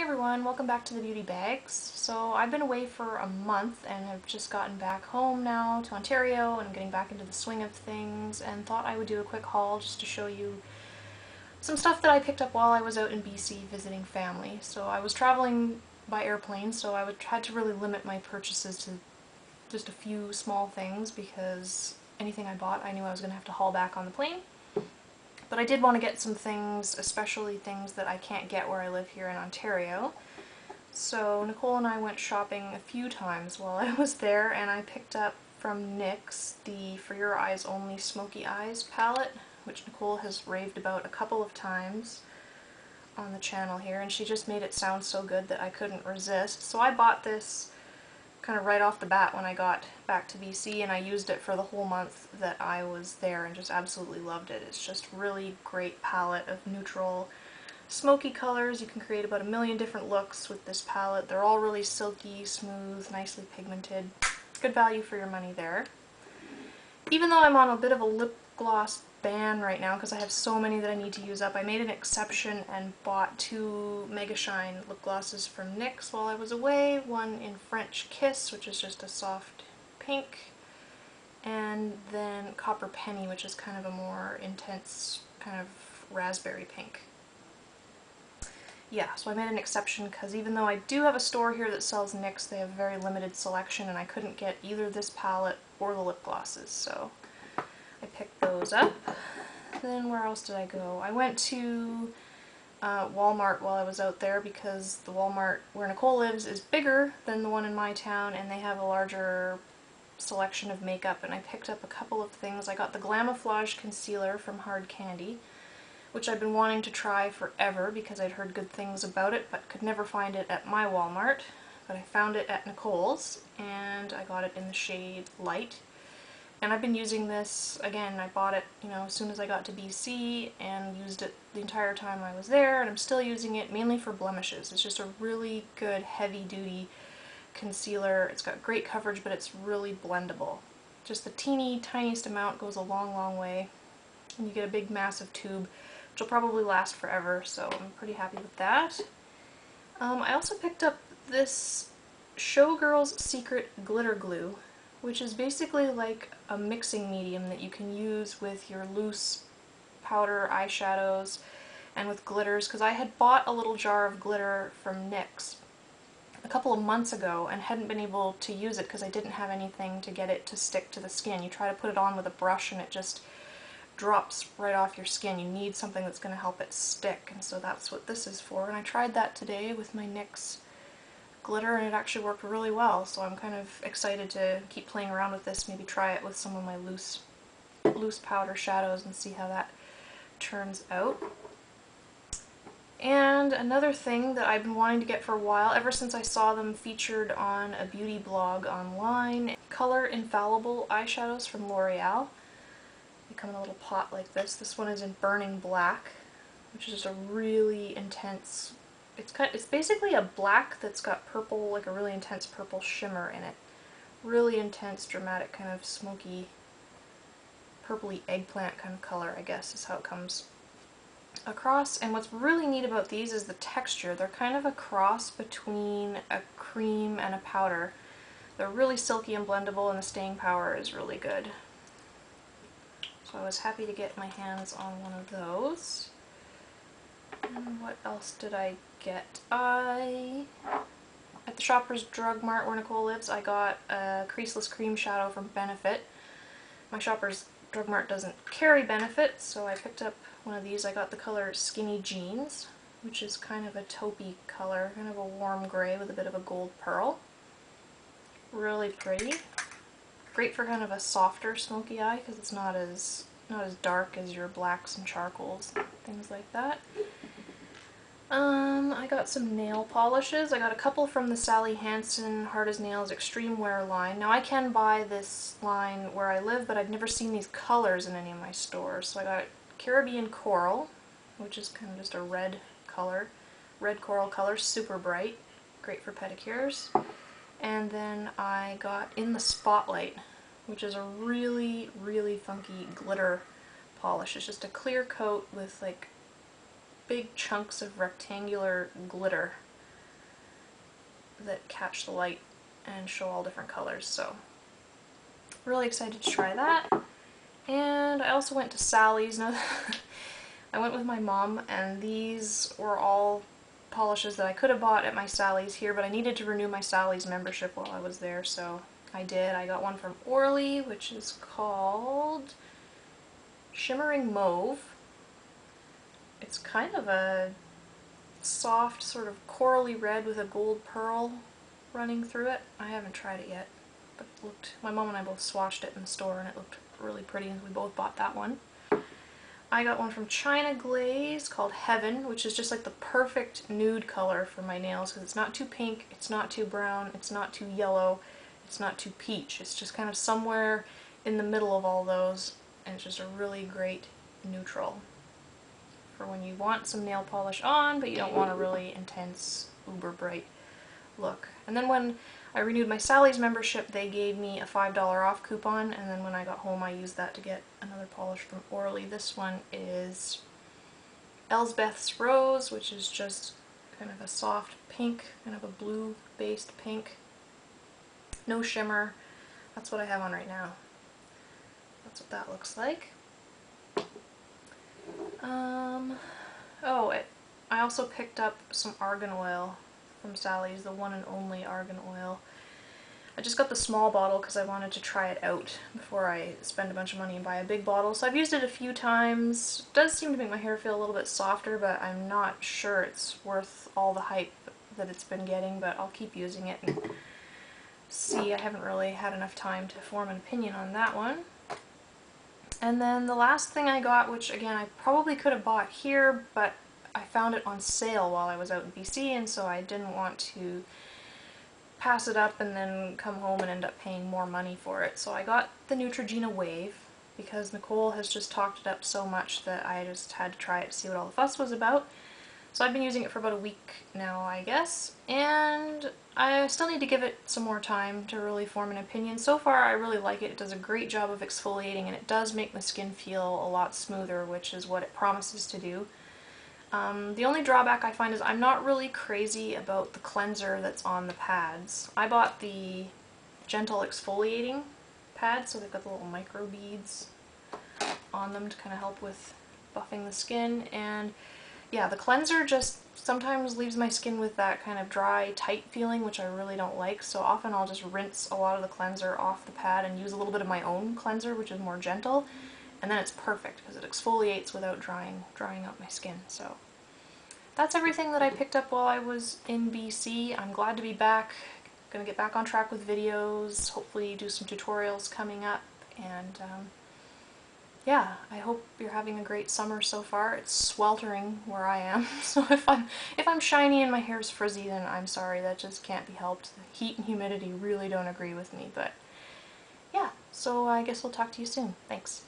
everyone, welcome back to the Beauty Bags. So I've been away for a month and have just gotten back home now to Ontario and I'm getting back into the swing of things and thought I would do a quick haul just to show you some stuff that I picked up while I was out in BC visiting family. So I was traveling by airplane, so I had to really limit my purchases to just a few small things because anything I bought I knew I was going to have to haul back on the plane. But I did want to get some things, especially things that I can't get where I live here in Ontario. So Nicole and I went shopping a few times while I was there, and I picked up from NYX the For Your Eyes Only Smoky Eyes palette, which Nicole has raved about a couple of times on the channel here, and she just made it sound so good that I couldn't resist. So I bought this kind of right off the bat when I got back to BC, and I used it for the whole month that I was there and just absolutely loved it. It's just really great palette of neutral smoky colors. You can create about a million different looks with this palette. They're all really silky, smooth, nicely pigmented. Good value for your money there. Even though I'm on a bit of a lip gloss ban right now because I have so many that I need to use up, I made an exception and bought two Mega Shine lip glosses from NYX while I was away. One in French Kiss, which is just a soft pink, and then Copper Penny, which is kind of a more intense kind of raspberry pink. Yeah, so I made an exception because even though I do have a store here that sells NYX, they have a very limited selection and I couldn't get either this palette or the lip glosses, so I picked those up. Then where else did I go? I went to Walmart while I was out there because the Walmart where Nicole lives is bigger than the one in my town and they have a larger selection of makeup, and I picked up a couple of things. I got the Glamouflage concealer from Hard Candy, which I've been wanting to try forever because I'd heard good things about it but could never find it at my Walmart. But I found it at Nicole's and I got it in the shade Light. And I've been using this, again, I bought it, as soon as I got to BC and used it the entire time I was there, and I'm still using it mainly for blemishes. It's just a really good heavy-duty concealer. It's got great coverage, but it's really blendable. Just the teeny tiniest amount goes a long, long way. And you get a big massive tube, which will probably last forever, so I'm pretty happy with that. I also picked up this Showgirls Secret Glitter Glue, which is basically like a mixing medium that you can use with your loose powder eyeshadows and with glitters, because I had bought a little jar of glitter from NYX a couple of months ago and hadn't been able to use it because I didn't have anything to get it to stick to the skin. You try to put it on with a brush and it just drops right off your skin. You need something that's going to help it stick, and so that's what this is for. And I tried that today with my NYX glitter and it actually worked really well, so I'm kind of excited to keep playing around with this, maybe try it with some of my loose powder shadows and see how that turns out. And another thing that I've been wanting to get for a while, ever since I saw them featured on a beauty blog online, Color Infallible eyeshadows from L'Oreal. They come in a little pot like this. This one is in Burning Black, which is just a really intense, it's basically a black that's got purple, like a really intense purple shimmer in it. Really intense, dramatic, kind of smoky, purpley eggplant kind of color, I guess is how it comes across. And what's really neat about these is the texture. They're kind of a cross between a cream and a powder. They're really silky and blendable, and the staying power is really good. So I was happy to get my hands on one of those. And what else did I get? At the Shoppers Drug Mart where Nicole lives, I got a creaseless cream shadow from Benefit. My Shoppers Drug Mart doesn't carry Benefit, so I picked up one of these. I got the color Skinny Jeans, which is kind of a taupey color, kind of a warm gray with a bit of a gold pearl. Really pretty. Great for kind of a softer smoky eye because it's not as dark as your blacks and charcoals, things like that. I got some nail polishes. I got a couple from the Sally Hansen Hard as Nails Extreme Wear line. Now I can buy this line where I live, but I've never seen these colors in any of my stores. So I got Caribbean Coral, which is kind of just a red color. Red coral color, super bright. Great for pedicures. And then I got In the Spotlight, which is a really, really funky glitter polish. It's just a clear coat with like big chunks of rectangular glitter that catch the light and show all different colors, so really excited to try that. And I also went to Sally's. Now I went with my mom, and these were all polishes that I could have bought at my Sally's here, but I needed to renew my Sally's membership while I was there, so I did. I got one from Orly, which is called Shimmering Mauve. It's kind of a soft, sort of corally red with a gold pearl running through it. I haven't tried it yet, but it looked, my mom and I both swatched it in the store and it looked really pretty, and we both bought that one. I got one from China Glaze called Heaven, which is just like the perfect nude color for my nails because it's not too pink, it's not too brown, it's not too yellow, it's not too peach. It's just kind of somewhere in the middle of all those, and it's just a really great neutral for when you want some nail polish on but you don't want a really intense, uber bright look. And then when I renewed my Sally's membership, they gave me a $5 off coupon, and then when I got home I used that to get another polish from Orly. This one is Elsbeth's Rose, which is just kind of a soft pink, kind of a blue based pink. No shimmer. That's what I have on right now. That's what that looks like. I also picked up some argan oil from Sally's, the one and only argan oil. I just got the small bottle because I wanted to try it out before I spend a bunch of money and buy a big bottle. So I've used it a few times. It does seem to make my hair feel a little bit softer, but I'm not sure it's worth all the hype that it's been getting, but I'll keep using it and see. I haven't really had enough time to form an opinion on that one. And then the last thing I got, which again I probably could have bought here, but I found it on sale while I was out in BC, and so I didn't want to pass it up and then come home and end up paying more money for it. So I got the Neutrogena Wave because Nicole has just talked it up so much that I just had to try it to see what all the fuss was about. So I've been using it for about a week now, I guess, and I still need to give it some more time to really form an opinion. So far I really like it. It does a great job of exfoliating, and it does make the skin feel a lot smoother, which is what it promises to do. The only drawback I find is I'm not really crazy about the cleanser that's on the pads. I bought the gentle exfoliating pads, so they've got the little micro beads on them to kind of help with buffing the skin, and yeah, the cleanser just sometimes leaves my skin with that kind of dry, tight feeling, which I really don't like, so often I'll just rinse a lot of the cleanser off the pad and use a little bit of my own cleanser, which is more gentle, and then it's perfect because it exfoliates without drying out my skin. So that's everything that I picked up while I was in BC. I'm glad to be back. Gonna get back on track with videos, hopefully do some tutorials coming up, and yeah, I hope you're having a great summer so far. It's sweltering where I am, so if I'm shiny and my hair's frizzy, then I'm sorry, that just can't be helped. The heat and humidity really don't agree with me, but yeah, so I guess I'll talk to you soon. Thanks.